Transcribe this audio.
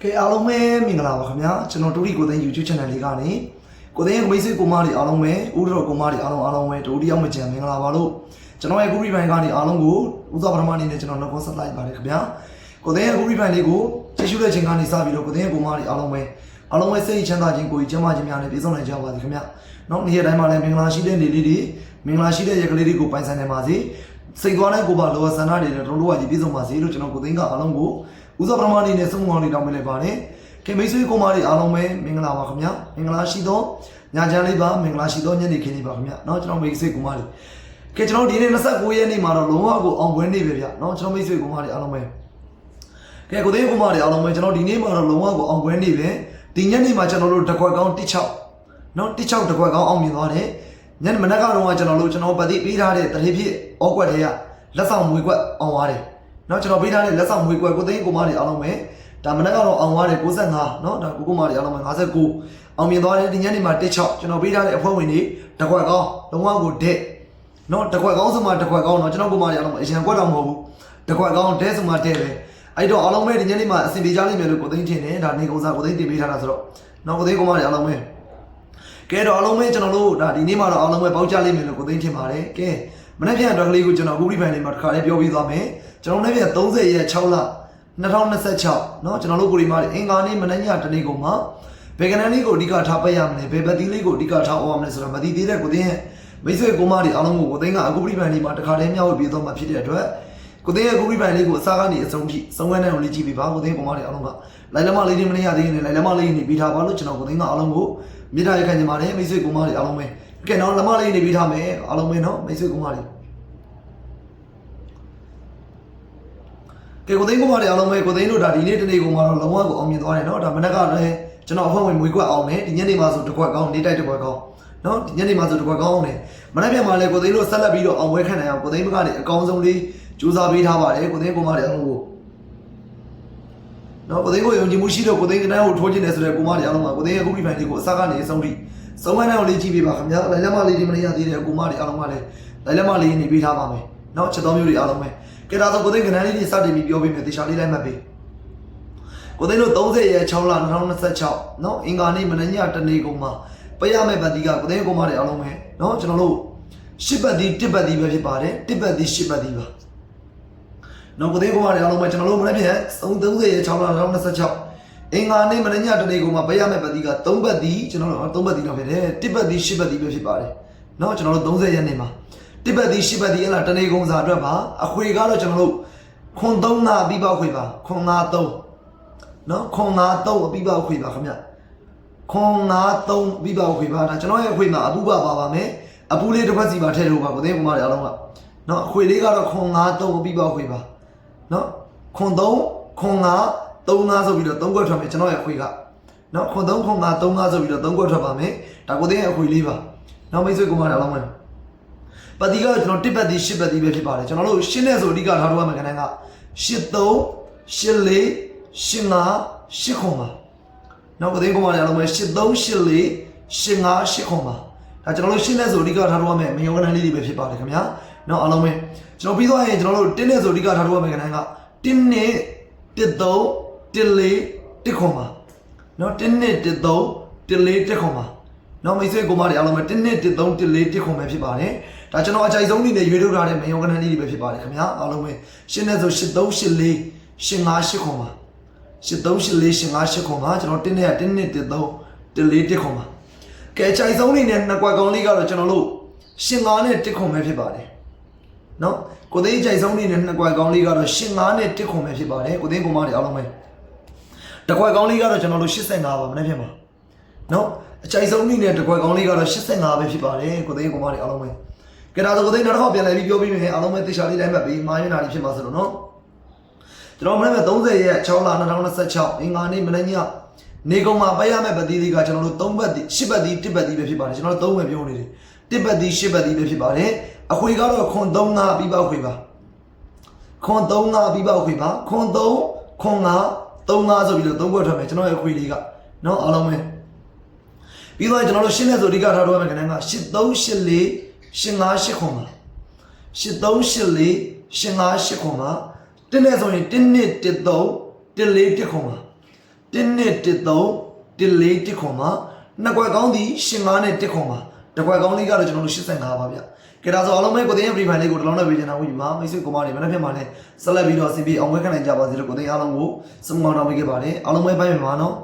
ကဲအားလုံးပဲမင်္ဂလာပါခင်ဗျာကျွန်တော်တူရီကိုသိန်း YouTube channel လေးကနေကိုသိန်းရဲ့မိတ်ဆွေကိုမတွေအားလုံးပဲဥဒတော်ကိုမတွေအားလုံးပဲတူရီရောက်မကြံမင်္ဂလာပါလို့ကျွန်တော်ရဲ့ဂူရီဘိုင်ကနေအားလုံးကိုဥသောပထမအနေနဲ့ကျွန်တော်နှုတ်ဆက်လိုက်ပါတယ်ခင်ဗျာကိုသိန်းရဲ့ဂူရီဘိုင်လေးကိုကြည့်ရှုတဲ့ချိန်ကနေစပြီးတော့ကိုသိန်းရဲ့ကိုမတွေအားလုံးပဲစိတ်ချမ်းသာခြင်းကိုယ်ကျမ်းမာခြင်းများနဲ့ပြည့်စုံနိုင်ကြပါစေခင်ဗျာနောက်နေ့ရက်တိုင်းမှာလည်းမင်္ဂလာရှိတဲ့နေ့လေးတွေမင်္ဂလာရှိတဲ့ရက်ကလေးတွေကိုပိုင်ဆိုင်နိုင်ပါစေစိတ်သွားတဲ့ကိုပါလောဆန္ဒတွေနဲ့တို့ကကြီးပြည့်စုံပါစေလို့ကျွန်တော်ကိုသိန်းကအားလုံးကိုဥသောပထမအနေနဲ့ဆုံးမအောင်လေးတောင်းပေးလိုက်ပါတယ်ခင်မိတ်ဆွေကိုမတွေအားလုံးပဲမင်္ဂလာပါခင်ဗျာမင်္ဂလာရှိသောညချမ်းလေးပါမင်္ဂလာရှိသောညနေခင်းလေးပါခင်ဗျာเนาะကျွန်တော်မိတ်ဆွေကိုမတွေကဲကျွန်တော်ဒီနေ့29ရက်နေ့မှာတော့လုံးဝကိုအောင်ပွဲနေ့ပဲဗျာเนาะကျွန်တော်မိတ်ဆွေကိုမတွေအားလုံးပဲကဲကိုသိန်းကိုမတွေအားလုံးပဲကျွန်တော်ဒီနေ့မှာတော့လုံးဝကိုအောင်ပွဲနေ့ပဲဒီညနေမှာကျွန်တော်တို့တခွက်ကောင်း16เนาะ16တခွက်ကောင်းအောင်မြင်သွားတယ်ညနေမနက်ကတော့ကျွန်တော်ပတ်တိပေးထားတဲ့တရေဖြစ်ဩကွက်တွေကလက်ဆောင်မွေးကွက်အောင်သွားတယ်เนาะကျွန်တော်ပေးထားတဲ့လက်ဆောင်မွေးကွက်ကိုသိန်းကိုမတွေအားလုံးပဲဒါမနက်ကတော့အောင်သွားတယ်65เนาะဒါကိုမတွေအားလုံးပဲ59အောင်မြင်သွားတယ်ဒီညနေမှာ16ကျွန်တော်ပေးထားတဲ့အဖွဲ့ဝင်တွေတခွက်ကောင်းလုံးဝကိုတဲ့เนาะတခွက်ကောင်းဆိုမှတခွက်ကောင်းเนาะကျွန်တော်ကိုမတွေအားလုံးပဲအရင်ကွက်တော့မဟုတ်ဘူးတခွက်ကောင်းတဲ့ဆိုမှတဲ့ပဲအဲ့တော့အားလုံးပဲဒီညနေမှာအဆင်ပြေကြလိမ့်မယ်လို့ကိုသိန်းထင်တယ်ဒါနေကုန်းစားကိုသိန်းတင်ပေးထားတာဆိုတော့เนาะကိုသိန်းကိုမတွေအားလုံးပဲကဲတော့အားလုံးပဲကျွန်တော်တို့ဒါဒီနေ့မှာတော့အားလုံးပဲပေါက်ကြလိမ့်မယ်လို့ကိုသိန်းထင်ပါတယ်ကဲမနေ့ပြန်အတွက်ကလေးကိုကျွန်တော်အခုဒီဖိုင်လေးမှာတစ်ခါလေးပြောပြီးသွားမယ်ကျွန်တော်လည်းပြန်30ရက်6လ2026เนาะကျွန်တော်တို့ကိုဒီမှာအင်္ဂါနေ့မနေ့ညတနေ့ကုန်မှာဘယ်ကနန်းလေးကိုအဓိကထားပတ်ရမလဲဘယ်ဘက်သီးလေးကိုအဓိကထားအောင်ရမလဲဆိုတော့မသိသေးတဲ့ကိုသိန်းရဲ့မိတ်ဆွေကိုမတွေအားလုံးကိုသိန်းကအခုဒီဖိုင်လေးမှာတစ်ခါလေးမျှဝေပြီးတော့မှဖြစ်တဲ့အတွက်ကိုသိန်းရဲ့အခုဒီဖိုင်လေးကိုအစားကနေအဆုံးထိစုံဝဲနိုင်အောင်လေးကြည့်ပေးပါကိုသိန်းကိုမတွေအားလုံးကလိုက်လက်မလေးတွေမနေရသေးရင်လိုက်လက်မလေးနေပြီးထားပါလို့ကျွန်တော်ကိုသိန်းကအားလုံးကိုမြေတားရခံနေပါတယ်မိတ်ဆွေကိုမတွေအားလုံးပဲကဲတော့လက်မလေးနေပြီးထားမယ်အားလုံးပဲเนาะမိတ်ဆွေကိုမတွေကဲကိုသိန်းကိုမတွေအားလုံးပဲကိုသိန်းတို့ဒါဒီနေ့တနေ့ကိုမှတော့လုံးဝကိုအောင်မြင်သွားတယ်เนาะဒါမနက်ကလည်းကျွန်တော်အဖွဲ့ဝင်မွေးကွက်အောင်တယ်ဒီညနေမှာဆိုတစ်ခွက်ကောင်းနေတိုက်တစ်ခွက်ကောင်းเนาะဒီညနေမှာဆိုတစ်ခွက်ကောင်းအောင်တယ်မနက်ပြန်မှာလည်းကိုသိန်းတို့ဆက်လက်ပြီးတော့အောင်ပွဲခံနိုင်အောင်ကိုသိန်းဘက်ကနေအကောင်းဆုံးလေးကြိုးစားပေးထားပါတယ်ကိုသိန်းကိုမတွေအားလုံးကိုเนาะကိုသိန်းကိုယုံကြည်မှုရှိတော့ကိုသိန်းကတန်းကိုထိုးခြင်းတယ်ဆိုတဲ့ကိုမတွေအားလုံးကကိုသိန်းရဲ့အခုဒီဖိုင်လေးကိုအစကနေအဆုံးထိစုံမနိုင်အောင်လေးကြည့်ပေးပါခင်ဗျာလိုက်လက်မလေးဒီမနေရသေးတဲ့ကိုမတွေအားလုံးကလည်းလိုက်လက်မလေးနေပေးထားပါမယ်เนาะချက်တော်မျိုးတွေအားလုံးပဲကဲဒါဆိုကိုသိန်းကနန်းလေးတွေစတင်ပြီးပြောပေးမယ်တေချာလေးလိုက်မှတ်ပေးကိုသိန်းတို့30ရက်6လ2026เนาะအင်္ဂါနေ့မနေ့ညတနေ့ကုန်မှာပရမဲ့ပတ်တီးကကိုသိန်းကိုမတွေအားလုံးပဲเนาะကျွန်တော်တို့10ပတ်တီး1ပတ်တီးပဲဖြစ်ပါတယ်1ပတ်တီး10ပတ်တီးပါเนาะကိုသိန်းကိုမတွေအားလုံးပဲကျွန်တော်တို့မနေ့ပြန်30ရက်6လ2026အင်္ဂါနေ့မနေ့ညတနေ့ကုန်မှာပရမဲ့ပတ်တီးက3ပတ်တီးကျွန်တော်တို့3ပတ်တီးတော့ဖြစ်တယ်1ပတ်တီး10ပတ်တီးပဲဖြစ်ပါတယ်เนาะကျွန်တော်တို့30ရက်နေ့မှာတစ်ပတ်ဒီ10ပတ်ဒီအလားတနေကုန်းစာအတွက်ပါအခွေကတော့ကျွန်တော်တို့ခွန်3နာပြီးပေါက်ခွေပါခွန်နာ3เนาะခွန်နာ3အပြီးပေါက်ခွေပါခင်ဗျခွန်နာ3ပြီးပေါက်ခွေပါဒါကျွန်တော်ရဲ့အခွေမှာအပူပါပါမယ်အပူလေးတစ်ခွက်စီပါထည့်လို့ပါကိုသိကုမားတွေအားလုံးကเนาะအခွေလေးကတော့ခွန်နာ3အပြီးပေါက်ခွေပါเนาะခွန်3ခွန်နာ3နာဆိုပြီးတော့3ခွက်ထွက်မယ်ကျွန်တော်ရဲ့အခွေကเนาะခွန်3ခွန်နာ3နာဆိုပြီးတော့3ခွက်ထွက်ပါမယ်ဒါကိုသိရဲ့အခွေလေးပါเนาะမိတ်ဆွေကုမားတွေအားလုံးပဲပတ်တီကကျွန်တော်1ပတ်တီ10ပတ်တီပဲဖြစ်ပါတယ်ကျွန်တော်တို့ရှင်းတဲ့ဆိုအဓိကထားတော့မှခဏက83 84 85 8ခွန်ပါနောက်ကိုသိန်းကိုမလည်းအားလုံးပဲ83 84 85 8ခွန်ပါဒါကျွန်တော်တို့ရှင်းတဲ့ဆိုအဓိကထားတော့မှမယုံကနန်းလေးတွေပဲဖြစ်ပါတယ်ခင်ဗျာနောက်အားလုံးပဲကျွန်တော်ပြီးသွားရင်ကျွန်တော်တို့တင်းတဲ့ဆိုအဓိကထားတော့မှခဏကတင်းနဲ့13 14 1ခွန်ပါနော်တင်းနဲ့13 14 1ခွန်ပါနောက်မိတ်ဆွေကိုမတွေအားလုံးပဲ1 2 1 3 1 4 1ခွန်ပဲဖြစ်ပါတယ်ဒါကျွန်တော်အကြိုက်ဆုံးအနေနဲ့ရွေးထုတ်ထားတဲ့မယုံကနန်းလေးတွေပဲဖြစ်ပါတယ်ခင်ဗျာအားလုံးပဲရှင်းနေဆို83 84 85 8ခွန်ပါ83 84 85 8ခွန်ပါကျွန်တော်1နဲ့1 2 1 3 1 4 1ခွန်ပါကဲအကြိုက်ဆုံးအနေနဲ့နှစ်ကွက်ကောင်းလေးကတော့ကျွန်တော်တို့85နဲ့1ခွန်ပဲဖြစ်ပါတယ်နော်ကိုသိန်းအကြိုက်ဆုံးအနေနဲ့နှစ်ကွက်ကောင်းလေးကတော့85နဲ့1ခွန်ပဲဖြစ်ပါတယ်ကိုသိန်းကိုမတွေအားလုံးပဲတစ်ကွက်ကောင်းလေးကတော့ကျွန်တော်တို့85ပါမနေ့ဖြစ်မှာနော်အကြိုက်ဆုံးအနေနဲ့တစ်ခွက်ကောင်းလေးကတော့85ပဲဖြစ်ပါတယ်ကိုသိန်းကိုမတွေအားလုံးပဲကဲဒါဆိုကိုသိန်းနောက်တစ်ခေါက်ပြန်လည်ပြီးပြောပြီးမယ်အားလုံးပဲတေချာလေးတိုင်းမှတ်ပြီးမာရနာလေးဖြစ်မှာဆိုတော့နော်ကျွန်တော်မနေ့က30ရက်6လ2026အင်္ဂါနေ့မနေ့ညနေကုန်မှာပတ်ရမဲ့ပတ်တီးလေးကကျွန်တော်တို့3ပတ်တီး10ပတ်တီး1ပတ်တီးပဲဖြစ်ပါတယ်ကျွန်တော်တို့3ပဲပြောနေတယ်1ပတ်တီး10ပတ်တီးပဲဖြစ်ပါတယ်အခွေကတော့ခွန်3နာပြီးပေါက်ခွေပါခွန်3နာပြီးပေါက်ခွေပါခွန်3ခွန်9 3နာဆိုပြီးတော့3ခွက်ထွက်မယ်ကျွန်တော်ရဲ့အခွေလေးကနော်အားလုံးပဲပြီးတော့ကျွန်တော်တို့ရှင်းတဲ့ဆိုအဓိကထားတော့မယ်ခဏက83 84 85 8ခွန်ပါ83 84 85 8ခွန်ပါတင်းနဲ့ဆိုရင်1 2 1 3 1 4 1ခွန်ပါ1 1နဲ့1 3 1 4 1ခွန်မှာနှစ်ကွက်ကောင်းသည်85နဲ့1ခွန်မှာတစ်ကွက်ကောင်းလေးကတော့ကျွန်တော်တို့85ပါဗျကဲဒါဆိုအားလုံးပဲကိုသိန်းရဲ့ free file လေးကိုတစ်လုံးနဲ့ပေးချင်တာဝင်ယူပါမိတ်ဆွေကိုမတွေမနေ့ဖြစ်မှာလဲဆက်လက်ပြီးတော့ CP အောင်ဝဲခံနိုင်ကြပါစေလို့ကိုသိန်းအားလုံးကိုစမမောင်းတောင်းပေးခဲ့ပါတယ်အားလုံးပဲပိုင်းပြန်ပါနော်